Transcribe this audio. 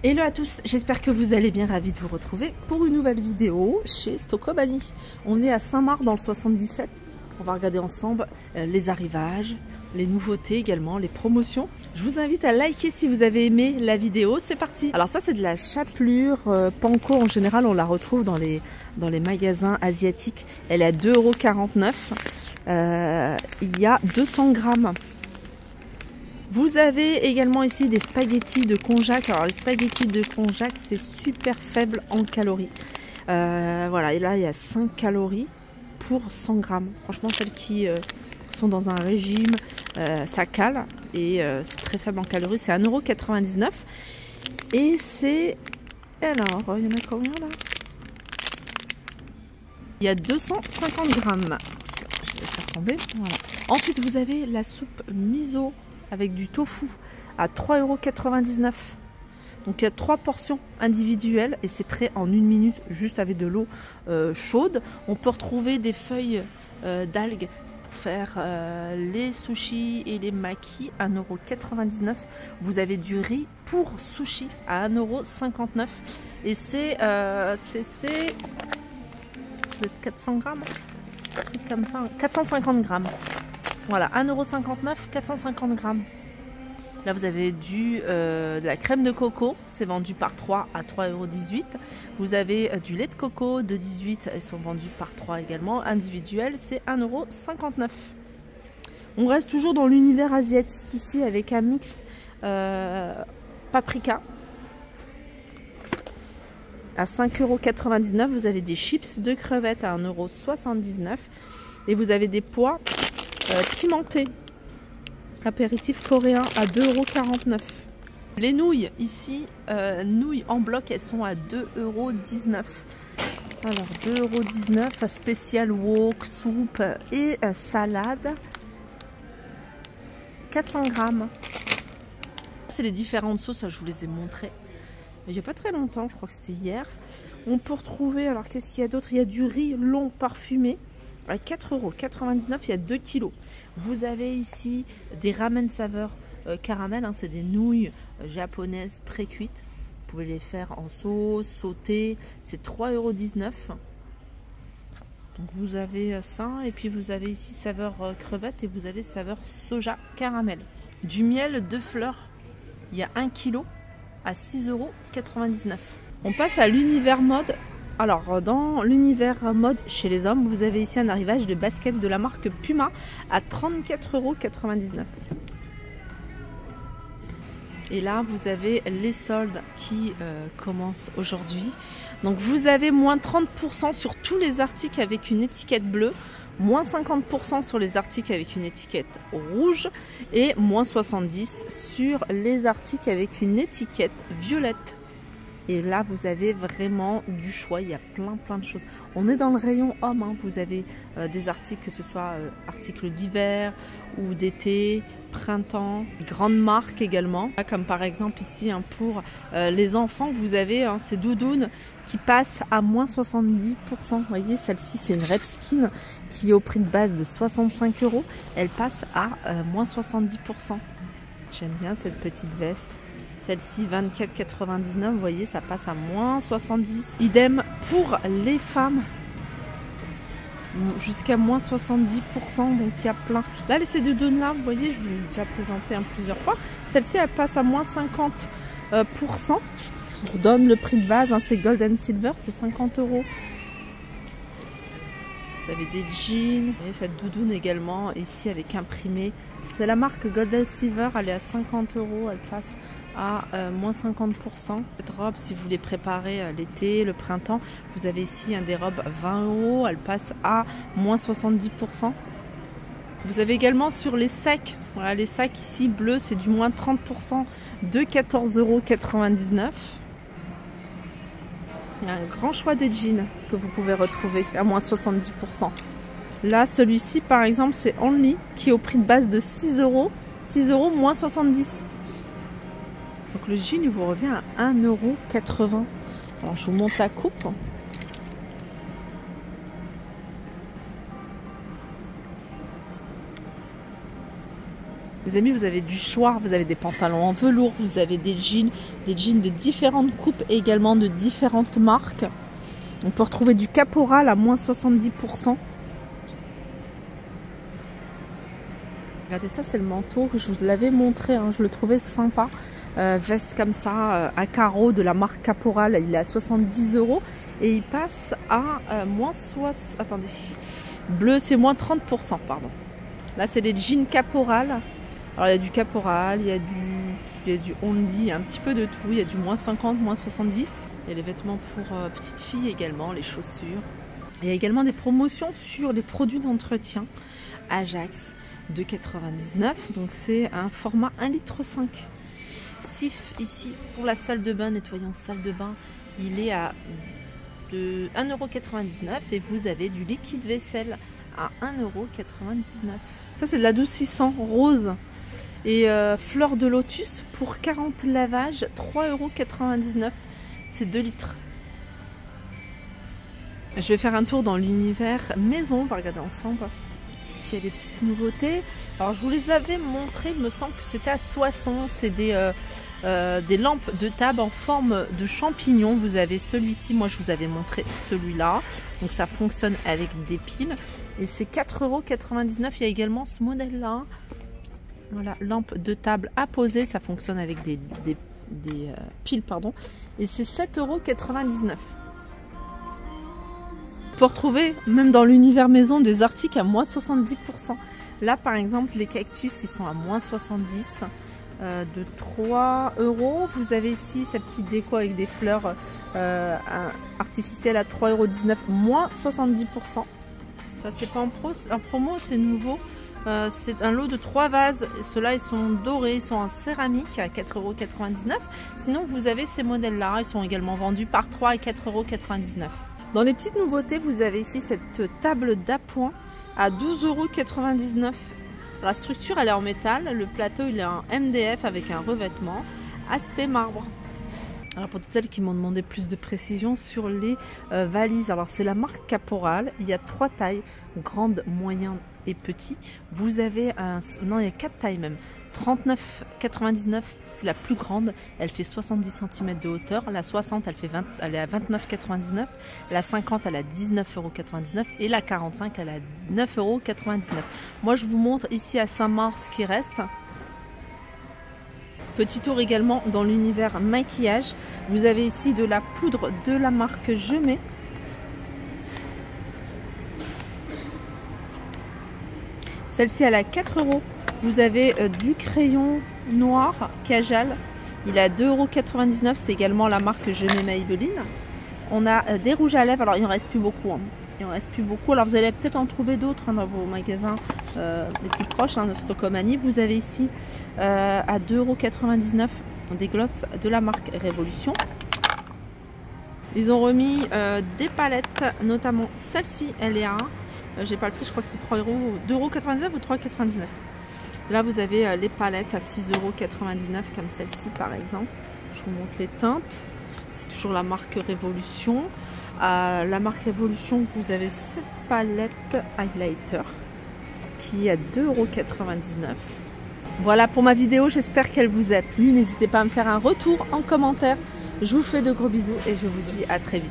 Hello à tous, j'espère que vous allez bien, ravi de vous retrouver pour une nouvelle vidéo chez Stocomanie. On est à Saint-Marc dans le 77, on va regarder ensemble les arrivages, les nouveautés également, les promotions. Je vous invite à liker si vous avez aimé la vidéo, c'est parti. Alors ça c'est de la chapelure panko, en général on la retrouve dans les magasins asiatiques, elle est à 2,49 €, il y a 200 grammes. Vous avez également ici des spaghettis de konjac. Alors les spaghettis de konjac c'est super faible en calories. Voilà, et là il y a 5 calories pour 100 grammes. Franchement celles qui sont dans un régime, ça cale et c'est très faible en calories. C'est 1,99 €. Et c'est... Alors, il y en a combien là? Il y a 250 grammes. Je vais faire tomber. Voilà. Ensuite vous avez la soupe miso avec du tofu à 3,99 €. Donc il y a 3 portions individuelles et c'est prêt en 1 minute juste avec de l'eau chaude. On peut retrouver des feuilles d'algues pour faire les sushis et les makis à 1,99 €. Vous avez du riz pour sushi à 1,59 € et c'est 400 grammes, un truc comme ça, 450 grammes. Voilà, 1,59 €, 450 grammes. Là, vous avez de la crème de coco. C'est vendu par 3 à 3,18 €. Vous avez du lait de coco de 18. Elles sont vendues par 3 également. Individuel, c'est 1,59 €. On reste toujours dans l'univers asiatique ici avec un mix paprika. À 5,99 €, vous avez des chips de crevettes à 1,79 €. Et vous avez des pois pimenté, apéritif coréen à 2,49 €. Les nouilles ici, nouilles en bloc, elles sont à 2,19 €. Alors 2,19 € spécial wok, soupe et salade. 400 grammes. C'est les différentes sauces, je vous les ai montrées il n'y a pas très longtemps, je crois que c'était hier. On peut retrouver, alors qu'est-ce qu'il y a d'autre? Il y a du riz long parfumé à 4,99 €, il y a 2 kilos. Vous avez ici des ramen saveur caramel, hein, c'est des nouilles japonaises pré-cuites. Vous pouvez les faire en sauce, sauter, c'est 3,19 €. Donc vous avez ça, et puis vous avez ici saveur crevette et vous avez saveur soja caramel. Du miel de fleurs, il y a 1 kilo à 6,99 €. On passe à l'univers mode. Alors, dans l'univers mode chez les hommes, vous avez ici un arrivage de baskets de la marque Puma à 34,99 €. Et là, vous avez les soldes qui commencent aujourd'hui. Donc, vous avez moins 30% sur tous les articles avec une étiquette bleue, moins 50% sur les articles avec une étiquette rouge et moins 70% sur les articles avec une étiquette violette. Et là, vous avez vraiment du choix. Il y a plein de choses. On est dans le rayon homme. Hein. Vous avez des articles, que ce soit articles d'hiver ou d'été, printemps, grandes marques également. Comme par exemple ici, hein, pour les enfants, vous avez ces doudounes qui passent à moins 70%. Vous voyez, celle-ci, c'est une Redskin qui est au prix de base de 65 €. Elle passe à moins 70%. J'aime bien cette petite veste. Celle-ci, 24,99 €, vous voyez, ça passe à moins 70 €. Idem pour les femmes, jusqu'à moins 70%, donc il y a plein. Là, ces deux doudounes-là, vous voyez, je vous ai déjà présenté plusieurs fois. Celle-ci, elle passe à moins 50%. Je vous redonne le prix de base, hein, c'est Gold & Silver, c'est 50 €. Vous avez des jeans, et cette doudoune également, ici avec imprimé. C'est la marque Gold & Silver, elle est à 50 €, elle passe à moins 50%. Cette robe, si vous voulez préparer l'été, le printemps, vous avez ici des robes 20 €, elle passe à moins 70%. Vous avez également sur les sacs, voilà, les sacs ici bleus, c'est du moins 30% de 14,99 €. Il y a un grand choix de jeans que vous pouvez retrouver à moins 70%. Là, celui-ci, par exemple, c'est Only, qui est au prix de base de 6 €. 6 € moins 70. Donc le jean, il vous revient à 1,80 €. Alors, je vous montre la coupe. Les amis, vous avez du choix, vous avez des pantalons en velours, vous avez des jeans de différentes coupes et également de différentes marques. On peut retrouver du caporal à moins 70%. Regardez ça, c'est le manteau que je vous l'avais montré, hein, je le trouvais sympa. Veste comme ça, à carreaux de la marque Caporal, il est à 70 € et il passe à moins 60. Attendez, bleu c'est moins 30%, pardon. Là c'est des jeans Caporal. Alors il y a du Caporal, il y a du Only, il y a un petit peu de tout. Il y a du moins 50, moins 70. Il y a les vêtements pour petites filles également, les chaussures. Il y a également des promotions sur les produits d'entretien. Ajax 2,99 €, donc c'est un format 1,5 litre. Sif ici pour la salle de bain, nettoyant salle de bain, il est à 1,99 € et vous avez du liquide vaisselle à 1,99 €. Ça c'est de l'adoucissant rose et fleur de lotus pour 40 lavages, 3,99 €. C'est 2 litres. Je vais faire un tour dans l'univers maison, on va regarder ensemble s'il y a des petites nouveautés. Alors je vous les avais montrées, il me semble que c'était à Soissons, c'est des lampes de table en forme de champignon. Vous avez celui-ci, moi je vous avais montré celui-là, donc ça fonctionne avec des piles et c'est 4,99 €. Il y a également ce modèle-là, voilà, lampe de table à poser, ça fonctionne avec des piles, pardon, et c'est 7,99 €. On peut retrouver même dans l'univers maison des articles à moins 70%. Là par exemple les cactus ils sont à moins 70 de 3 €. Vous avez ici cette petite déco avec des fleurs artificielles à 3,19 €, moins 70%. Ça c'est pas en promo, c'est nouveau. C'est un lot de 3 vases. Ceux-là ils sont dorés, ils sont en céramique à 4,99 €. Sinon vous avez ces modèles là, ils sont également vendus par 3 à 4,99 €. Dans les petites nouveautés, vous avez ici cette table d'appoint à 12,99 €. La structure elle est en métal, le plateau il est en MDF avec un revêtement, aspect marbre. Alors pour toutes celles qui m'ont demandé plus de précision sur les valises, alors c'est la marque Caporal, il y a 3 tailles, grande, moyenne et petit. Vous avez non il y a 4 tailles même. 39,99 €, c'est la plus grande, elle fait 70 cm de hauteur. La 60 elle est à 29,99 €, la 50 elle est à 19,99 € et la 45 elle est à 9,99 €. Moi je vous montre ici à Saint-Maur ce qui reste. Petit tour également dans l'univers maquillage, vous avez ici de la poudre de la marque Je Mets. Celle-ci elle est à 4 €. Vous avez du crayon noir Kajal, il est à 2,99 €, c'est également la marque Je Mets Maybelline. On a des rouges à lèvres, alors il en reste plus beaucoup, hein. Il en reste plus beaucoup, alors vous allez peut-être en trouver d'autres dans vos magasins les plus proches, de Stocomanie. Vous avez ici à 2,99 € des glosses de la marque Révolution. Ils ont remis des palettes, notamment celle-ci, elle est à, j'ai pas le prix, je crois que c'est 2,99 € ou 3,99 €. Là vous avez les palettes à 6,99 € comme celle-ci par exemple. Je vous montre les teintes. C'est toujours la marque Révolution. La marque Révolution, vous avez cette palette highlighter qui est à 2,99 €. Voilà pour ma vidéo, j'espère qu'elle vous a plu. N'hésitez pas à me faire un retour en commentaire. Je vous fais de gros bisous et je vous dis à très vite.